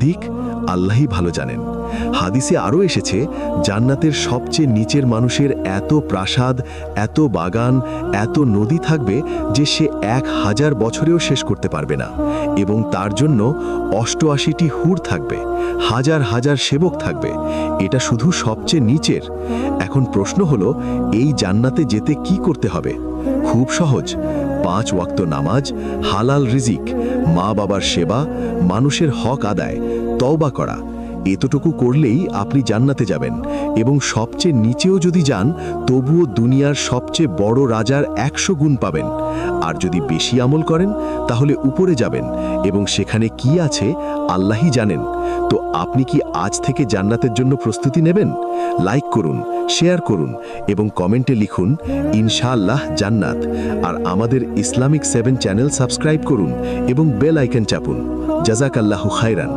সঠিক আল্লাহই ভালো জানেন। হাদিসে আরও এসেছে, জান্নাতের সবচেয়ে নিচের মানুষের এত প্রাসাদ, এত বাগান, এত নদী থাকবে যে সে 1000 বছরেও শেষ করতে পারবে না, এবং তার জন্য 88টি হুর থাকবে, হাজার হাজার সেবক থাকবে। এটা শুধু সবচেয়ে নিচের। এখন প্রশ্ন হলো, এই জান্নাতে যেতে কি করতে হবে? খুব সহজ, 5 ওয়াক্ত নামাজ, হালাল রিজিক, মা বাবার সেবা, মানুষের হক আদায়, তওবা করা। এতটুকু করলেই আপনি জান্নাতে যাবেন, এবং সবচেয়ে নিচেও যদি যান তবুও দুনিয়ার সবচেয়ে বড় রাজার 100 গুণ পাবেন। আর যদি বেশি আমল করেন তাহলে উপরে যাবেন, এবং সেখানে কি আছে আল্লাহই জানেন। তো আপনি কি আজ থেকে জান্নাতের জন্য প্রস্তুতি নেবেন? লাইক করুন, শেয়ার করুন এবং কমেন্টে লিখুন ইনশাআল্লাহ জান্নাত। আর আমাদের ইসলামিক 7 চ্যানেল সাবস্ক্রাইব করুন এবং বেল আইকন চাপুন। জাযাকাল্লাহু খায়রান।